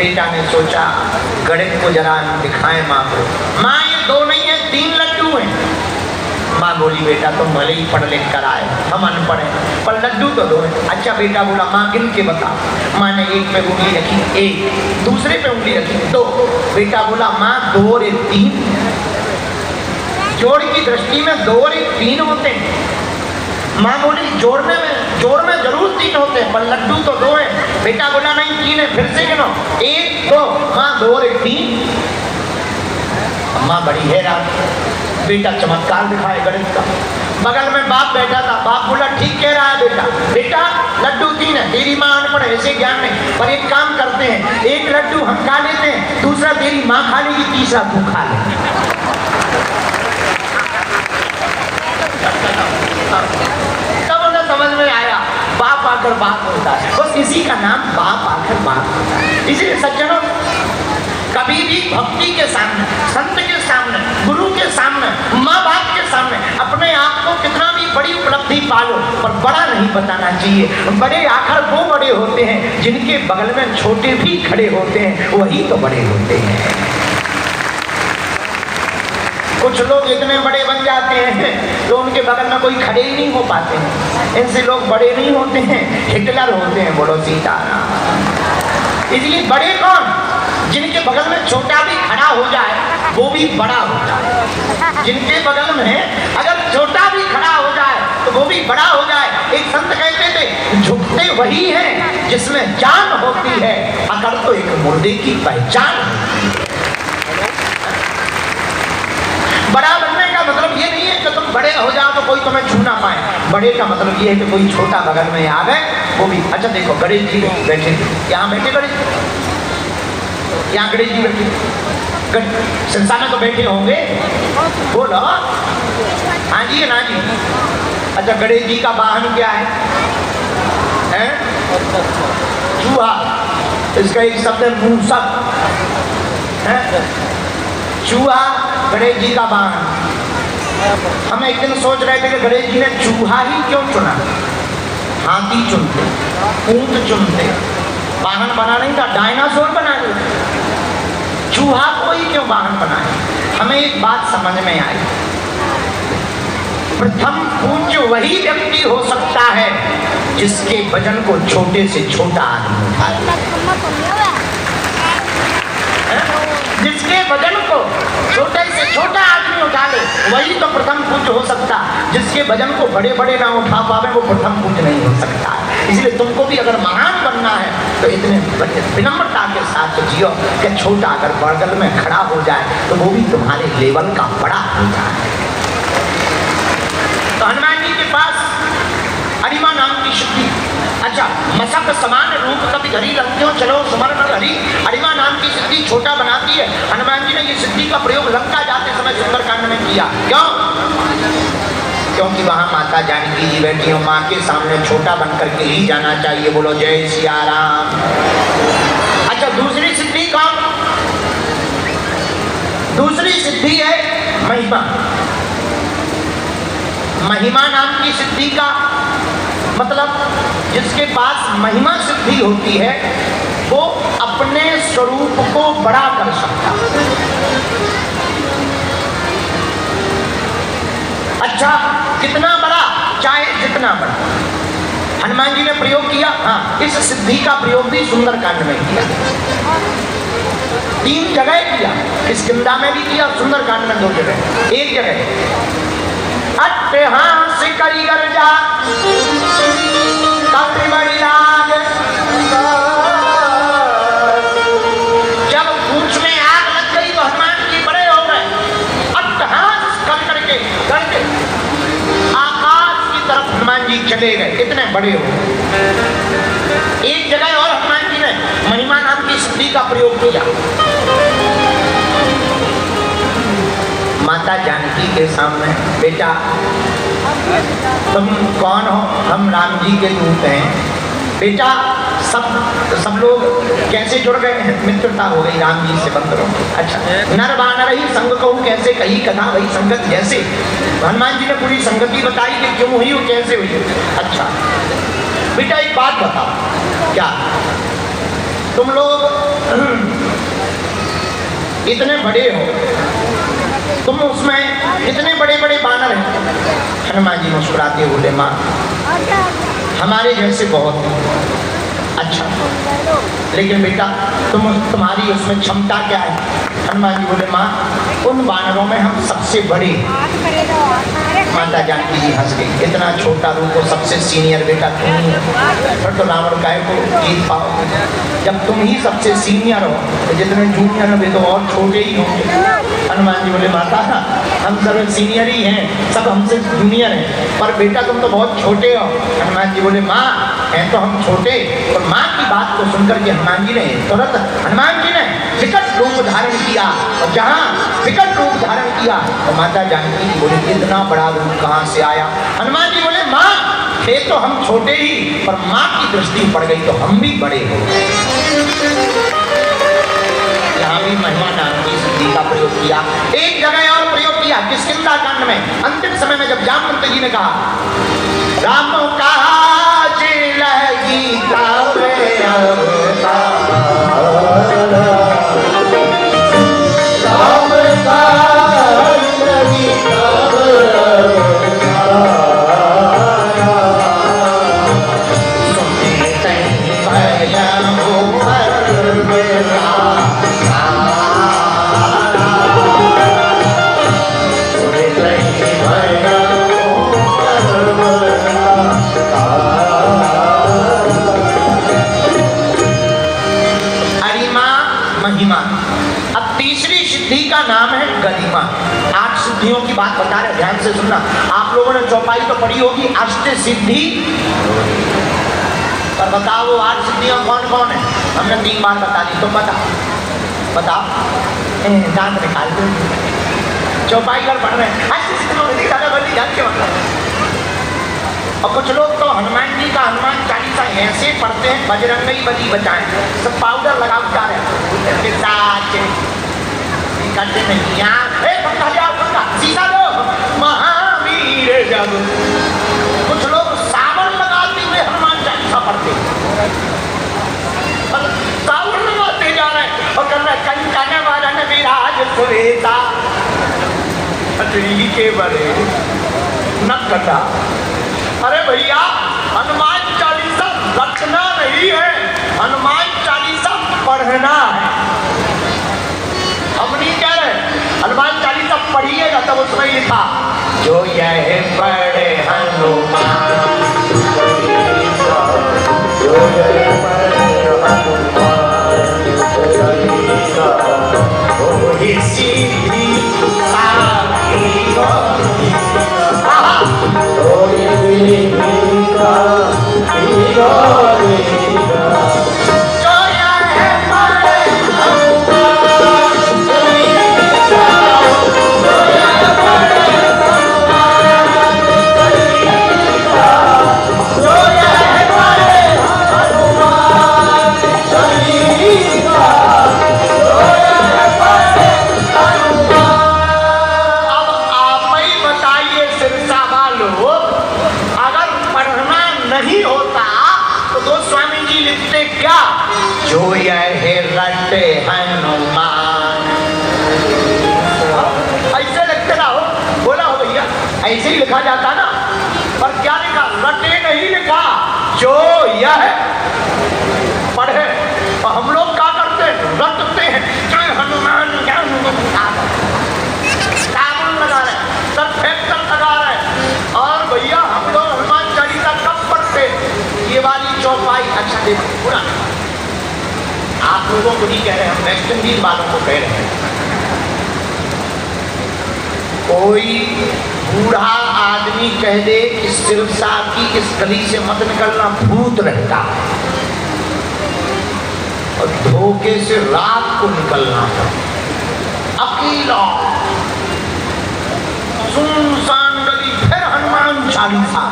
बेटा ने सोचा गणित को जरा दिखाएं माँ को। माँ ये 2 नहीं है 3 लड्डू हैं। माँ बोली बेटा तुम भले ही पढ़ लिख कर आए, हम अनपढ़ हैं, पर लड्डू तो 2 हैं। अच्छा बेटा बोला माँ गिन के बता। माँ ने एक पे उंगली रखी 1, दूसरे पे उंगली रखी 2। बेटा बोला माँ 2 और 1 3। जोड़ की दृष्टि में 2 और 1 3 होते हैं। माँ बोली जोड़ में जरूर 3 होते हैं, पर लड्डू तो 2 हैं। बेटा बोला नहीं 3 है, फिर से गिनो 1 2। माँ 2 और 1 3। माँ बड़ी हैरान। बेटा चमत्कार दिखाए गणित का। बगल में बाप बैठा था। बाप बोला ठीक कह रहा है बेटा। बेटा लड्डू 3 है, तेरी माँ अनपढ़ है, ऐसे ज्ञान नहीं, पर एक काम करते हैं, एक लड्डू हम खा लेते हैं, दूसरा तेरी माँ खा लेगी, तीसरा तू खा ले। तब उन्हें समझ में आया बाप आकर बाप होता है, बस इसी का नाम बाप आकर बाप होता है। इसलिए सज्जनों कभी भी भक्ति के सामने, संत के सामने, गुरु के सामने, माँ बाप के सामने अपने आप को कितना भी बड़ी उपलब्धि पालो, पर बड़ा नहीं बताना चाहिए। बड़े आखिर वो बड़े होते हैं जिनके बगल में छोटे भी खड़े होते हैं, वही तो बड़े होते हैं। कुछ लोग इतने बड़े बन जाते हैं तो उनके बगल में कोई खड़े ही नहीं हो पाते हैं। इनसे लोग बड़े नहीं होते हैं, हिटलर होते हैं, बोलो सीताराम। इसलिए बड़े कौन? जिनके बगल में छोटा भी खड़ा हो जाए वो भी बड़ा हो जाए। जिनके बगल में अगर छोटा भी खड़ा हो जाए तो वो भी बड़ा हो जाए। एक संत कहते थे झुकते वही हैं जिसमें जान होती है, अगर तो एक मुर्दे की पहचान होती है। बड़ा बनने का मतलब ये नहीं है कि तुम बड़े हो जाओ तो कोई तुम्हें छू ना पाए। बड़े का मतलब ये है कि कोई छोटा बगल में आ गए वो भी। अच्छा देखो गणेश जी बैठे, यहाँ बैठे गणेश, यहाँ गणेश जी बैठे, संसार में तो बैठे होंगे, बोलो हाँ जी ना जी। अच्छा गणेश जी का वाहन क्या है? चूहा। इसका एक शब्द है मूसक। चूहा गणेश जी का वाहन। हम एक दिन सोच रहे थे कि गणेश जी ने चूहा ही क्यों चुना? हाथी चुनते, ऊंट चुनते, वाहन बना नहीं था, डायनासोर बना दिया, चूहा को ही क्यों वाहन बनाए? हमें एक बात समझ में आई, प्रथम पूज्य वही व्यक्ति हो सकता है जिसके वजन को छोटे से छोटा आदमी उठाए। जिसके वजन को छोटे से छोटा आदमी उठा ले वही तो प्रथम पूज्य हो सकता। जिसके वजन को बड़े बड़े ना उठा पावे वो प्रथम पूज्य नहीं हो सकता। इसलिए तुमको भी अगर महान बनना है तो इतने विनम्रता के साथ जियो कि छोटा अगर बगल में खड़ा हो जाए तो वो भी तुम्हारे लेवल का बड़ा हो जाए। तो हनुमान जी के पास अरिमा नाम की सिद्धि। अच्छा मसक समान रूप कभी घड़ी रंग चलो सुमर हरि, अरिमा नाम की सिद्धि छोटा बनाती है। हनुमान जी ने ये सिद्धि का प्रयोग लंका जाते समय सुंदरकांड में किया। क्यों? क्योंकि वहां माता जानकी जी बैठी हो, माँ के सामने छोटा बन करके ही जाना चाहिए। बोलो जय सिया राम। अच्छा दूसरी सिद्धि कौन? दूसरी सिद्धि है महिमा। महिमा नाम की सिद्धि का मतलब जिसके पास महिमा सिद्धि होती है वो अपने स्वरूप को बड़ा कर सकता। अच्छा कितना बड़ा? चाहे जितना बड़ा। हनुमान जी ने प्रयोग किया। हाँ इस सिद्धि का प्रयोग भी सुंदरकांड में किया, 3 जगह किया। किष्किंधा में भी किया, सुंदरकांड में 2 जगह। एक जगह अट्टहास करी गर्जा कपि बड़ी लाग, जब पूंछ में आग लग गई तो हनुमान जी बड़े हो गए। अट्टहास कर करके करके आकाश की तरफ हनुमान जी चले गए, कितने बड़े हो। एक जगह और हनुमान जी ने महिमा नाम की सिद्धि का प्रयोग किया। माता जानकी के सामने, बेटा तुम कौन हो? हम राम जी के दूत हैं। बेटा सब लोग कैसे जुड़ गए? मित्रता हो गई राम जी से बंदरों। अच्छा नर बानर ही संग कहूँ कैसे कही कथा वही संगत जैसे। हनुमान जी ने पूरी संगति बताई कि क्यों हुई और कैसे हुई। अच्छा बेटा एक बात बताओ, क्या तुम लोग इतने बड़े हो तुम, उसमें इतने बड़े बड़े बानर हैं। हनुमान जी मुस्कुराते बोले माँ हमारे जैसे बहुत हैं। अच्छा लेकिन बेटा तुम्हारी उसमें क्षमता क्या है? हनुमान जी बोले माँ उन बानरों में हम सबसे बड़े। माता जानकी जी हंस गई, इतना छोटा रूप हो, सबसे सीनियर बेटा तुम ही हो, फिर तो रावण काय को जीत पाओगे? जब तुम ही सबसे सीनियर हो तो जितने जूनियर हो तो और छोटे ही होंगे। हनुमान जी बोले माता हम सब सीनियर ही हैं, सब हमसे जूनियर हैं, पर बेटा तुम तो बहुत छोटे हो। हनुमान जी बोले माँ हैं तो हम छोटे। और माँ की बात को सुनकर के हनुमान जी ने तुरंत विकट रूप धारण किया, और जहाँ विकट रूप धारण किया तो माता जानकी जी बोले इतना बड़ा रूप कहाँ से आया? हनुमान जी बोले माँ थे तो हम छोटे ही, पर माँ की दृष्टि पड़ गई तो हम भी बड़े हो गए। यहाँ भी महिमा नाम की सिद्धि का प्रयोग किया। एक जगह और प्रयोग किया किष्किंधा कांड में, अंतिम समय में जब जामवंत जी ने कहा राम काज लगी तावे सिद्धियों की बात बता रहे, ध्यान से सुनना। आप लोगों ने चौपाई तो पढ़ी होगी अष्ट सिद्धि, पर बताओ वो 8 सिद्धियां कौन कौन है? हमने 3 बार बता दी, तुम बताओ दांत निकाल दो। चौपाई कर पढ़ रहे हैं अष्ट सिद्धियों में ध्यान के मतलब। और कुछ लोग तो हनुमान जी का हनुमान चालीसा ऐसे पढ़ते हैं बजरंगी बली बचाएं, सब पाउडर लगा जा रहे हैं करते नहीं। यहाँ सीधा दो महावीर जब कुछ लोग सावन लगाते हुए हनुमान चालीसा पढ़ते, सावन लगाते जा रहे हैं और कर रहे कंचन वरन विराज सुवेता अटरी के बड़े नकटा। अरे भैया हनुमान चालीसा रटना नहीं है, हनुमान चालीसा पढ़ना है। हम नहीं कह रहे हनुमान चालीसा पढ़िएगा तब उसमें लिखा जो यह पढ़े हनुमान, जो यह पढ़े हनुमान वो सीधी साखी ऐसे ही लिखा जाता ना, पर क्या लिखा? रटे नहीं लिखा, जो यह पढ़े। और हम लोग क्या करते हैं? रटते हैं, जय हनुमान ज्ञान साबुन लगा रहे, सर्फेक्टर लगा रहे। और भैया हम लोग हनुमान चालीसा कब पढ़ते? ये वाली चौपाई। अच्छा देखो पूरा आप लोगों को नहीं कह रहे, हम वेस्ट इंडीज वालों को कह रहे हैं। कोई बूढ़ा आदमी कह दे कि सिरसा की इस गली से मत निकलना, भूत रहता है, और धोखे से रात को निकलना था अकेला सुनसान गली, फिर हनुमान चालीसा।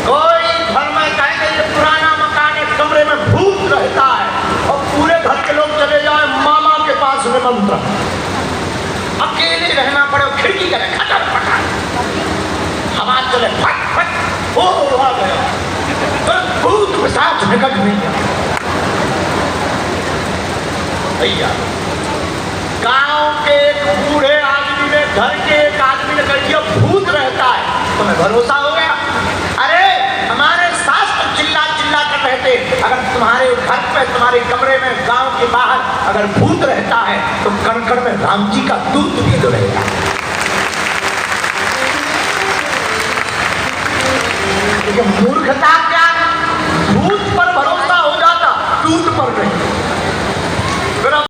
कोई घर में कह दे ये पुराना मकान एक कमरे में भूत रहता है, और पूरे घर के लोग चले जाए मामा के पास निमंत्रण, अकेले रहना पड़े, खिड़की करे खटर पटर, हवा चले फट फट, ओ आ गया, तो भूत पिशाच निकट नहीं है। भैया गांव के एक बूढ़े आदमी ने घर के एक आदमी ने कह दिया भूत रहता है, तुम्हें भरोसा हो गया। अरे हमारे शास्त्र चिल्ला चिल्ला कर रहते, अगर तुम्हारे घर पे तुम्हारे कमरे में गांव के बाहर अगर भूत रहता है तो कण में राम जी का दूत भी तो रहेगा। मूर्खता